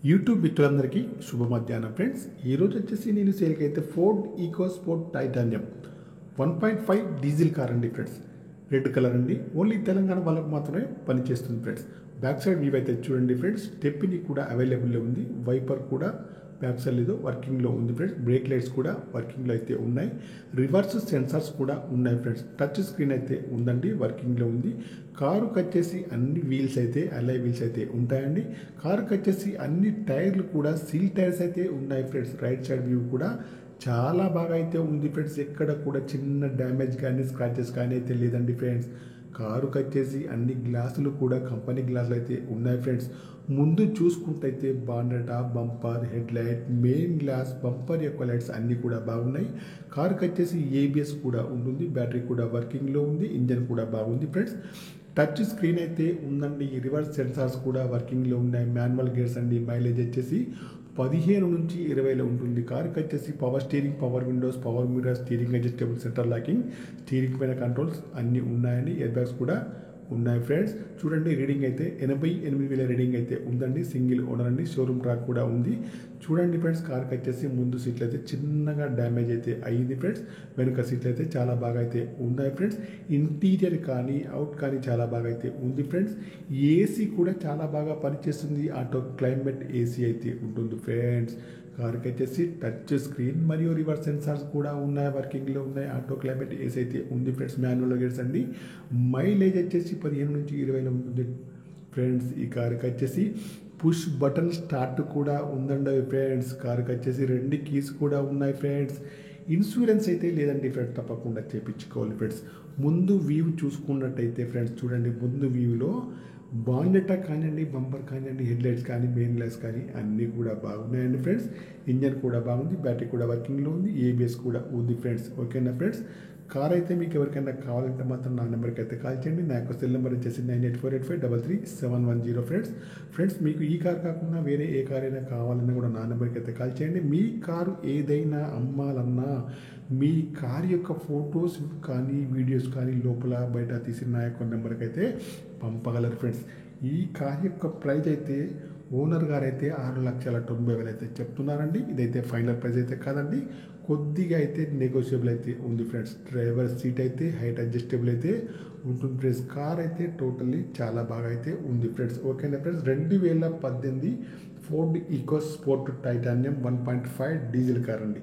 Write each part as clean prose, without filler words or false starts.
YouTube మిత్రులందరికీ శుభ మధ్యాహ్నం ఫ్రెండ్స్. ఈరోజు వచ్చేసి నేను సేల్కి అయితే Ford EcoSport titanium 1.5 diesel car అండి ఫ్రెండ్స్. రెడ్ కలర్ అండి. ఓన్లీ తెలంగాణ వాళ్ళకు మాత్రమే పనిచేస్తుంది ఫ్రెండ్స్. బ్యాక్ సైడ్ వ్యూ అయితే చూడండి ఫ్రెండ్స్. స్టెప్ని కూడా అవైలబుల్లో ఉంది. వైపర్ కూడా బ్యాక్ సైడ్ లేదు, వర్కింగ్లో ఉంది ఫ్రెండ్స్. బ్రేక్ లైట్స్ కూడా వర్కింగ్లో అయితే ఉన్నాయి. రివర్స్ సెన్సార్స్ కూడా ఉన్నాయి ఫ్రెండ్స్. టచ్ స్క్రీన్ అయితే ఉందండి, వర్కింగ్లో ఉంది. కారుకి వచ్చేసి అన్ని వీల్స్ అయితే అలై వీల్స్ అయితే ఉంటాయండి. కారుకి వచ్చేసి అన్ని టైర్లు కూడా సీల్ టైర్స్ అయితే ఉన్నాయి ఫ్రెండ్స్. రైట్ సైడ్ వ్యూ కూడా చాలా బాగా అయితే ఉంది ఫ్రెండ్స్. ఎక్కడ కూడా చిన్న డ్యామేజ్ కానీ స్క్రాచెస్ కానీ అయితే లేదండి ఫ్రెండ్స్. కారుకి వచ్చేసి అన్ని గ్లాసులు కూడా కంపెనీ గ్లాసులు అయితే ఉన్నాయి ఫ్రెండ్స్. ముందు చూసుకుంటైతే bonnet, bumper, head light, main glass, bumper యొక్క లైట్స్ అన్నీ కూడా బాగున్నాయి. కారుకి వచ్చేసి ఏబిఎస్ కూడా ఉంటుంది. బ్యాటరీ కూడా వర్కింగ్లో ఉంది. ఇంజన్ కూడా బాగుంది ఫ్రెండ్స్. టచ్ స్క్రీన్ అయితే ఉందండి. రివర్స్ సెన్సార్స్ కూడా వర్కింగ్లో ఉన్నాయి. మాన్యువల్ గేర్స్ అండి. మైలేజ్ వచ్చేసి 15 నుంచి 20లో ఉంటుంది. కారుకి వచ్చేసి power steering, power Windows, power mirror, steering adjustable, centre locking, steering పైన కంట్రోల్స్ అన్నీ ఉన్నాయండి. ఎయిర్ బ్యాగ్స్ కూడా ఉన్నాయి ఫ్రెండ్స్. చూడండి, రీడింగ్ అయితే 88,000 రీడింగ్ అయితే ఉందండి. సింగిల్ ఓనర్ అండి. షోరూమ్ ట్రాక్ కూడా ఉంది. చూడండి ఫ్రెండ్స్, కార్కి వచ్చేసి ముందు సీట్లు అయితే చిన్నగా డ్యామేజ్ అయితే అయ్యింది ఫ్రెండ్స్. వెనుక సీట్లు అయితే చాలా బాగా అయితే ఉన్నాయి ఫ్రెండ్స్. ఇంటీరియర్ కానీ అవుట్ కానీ చాలా బాగా అయితే ఉంది ఫ్రెండ్స్. ఏసీ కూడా చాలా బాగా పనిచేస్తుంది. ఆటో క్లైమేట్ ఏసీ అయితే ఉంటుంది ఫ్రెండ్స్. కార్కి వచ్చేసి టచ్ స్క్రీన్ మరియు రివర్స్ సెన్సార్స్ కూడా ఉన్నాయి, వర్కింగ్లో ఉన్నాయి. ఆటో క్లైమేట్ ఏసీ అయితే ఉంది ఫ్రెండ్స్. మాన్యువల్ గేర్స్ అండి. మైలేజ్ వచ్చేసి 15 నుంచి 20లో ఉంటుంది ఫ్రెండ్స్. ఈ కార్కి వచ్చేసి పుష్ బటన్ స్టార్ట్ కూడా ఉందండి ఫ్రెండ్స్. కార్కి వచ్చేసి 2 కీస్ కూడా ఉన్నాయి ఫ్రెండ్స్. ఇన్సూరెన్స్ అయితే లేదండి ఫ్రెండ్స్, తప్పకుండా చేయించుకోవాలి ఫ్రెండ్స్. ముందు వ్యూ చూసుకున్నట్టయితే ఫ్రెండ్స్, చూడండి ముందు వ్యూలో బానెట్ కానివ్వండి, బంపర్ కానివ్వండి, హెడ్ లైట్స్ కానీ, మెయిన్ గ్లాస్ కానీ అన్నీ కూడా బాగున్నాయండి ఫ్రెండ్స్. ఇంజన్ కూడా బాగుంది. బ్యాటరీ కూడా వర్కింగ్లో ఉంది. ఏబిఎస్ కూడా ఉంది ఫ్రెండ్స్. ఓకేనా ఫ్రెండ్స్. కార్ అయితే మీకు ఎవరికైనా కావాలంటే మాత్రం నా నెంబర్కి అయితే కాల్ చేయండి. నా యొక్క సెల్ నెంబర్ వచ్చేసి 9848533710 ఫ్రెండ్స్. ఫ్రెండ్స్, మీకు ఈ కార్ కాకుండా వేరే ఏ కార్ అయినా కావాలన్నా కూడా నా నెంబర్కి అయితే కాల్ చేయండి. మీ కారు ఏదైనా అమ్మాలన్నా, మీ కార్ యొక్క ఫొటోస్ కానీ వీడియోస్ కానీ లోపల బయట తీసిన నా యొక్క నెంబర్కి అయితే పంపగలరు ఫ్రెండ్స్. ఈ కార్ యొక్క ప్రైస్ అయితే ఓనర్ గారు అయితే 6,90,000 అయితే చెప్తున్నారండి. ఇదైతే ఫైనల్ ప్రైస్ అయితే కాదండి, కొద్దిగా అయితే నెగోషియబుల్ అయితే ఉంది ఫ్రెండ్స్. డ్రైవర్ సీట్ అయితే హైట్ అడ్జస్టబుల్ అయితే ఉంటుంది ఫ్రెండ్స్. కార్ అయితే టోటల్లీ చాలా బాగా అయితే ఉంది ఫ్రెండ్స్. ఓకేనా friends. 2018 Ford EcoSport titanium 1.5 diesel car అండి.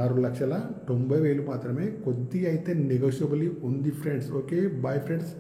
6,90,000 మాత్రమే. కొద్దిగా అయితే నెగోషియబుల్ ఉంది ఫ్రెండ్స్. Okay, bye friends.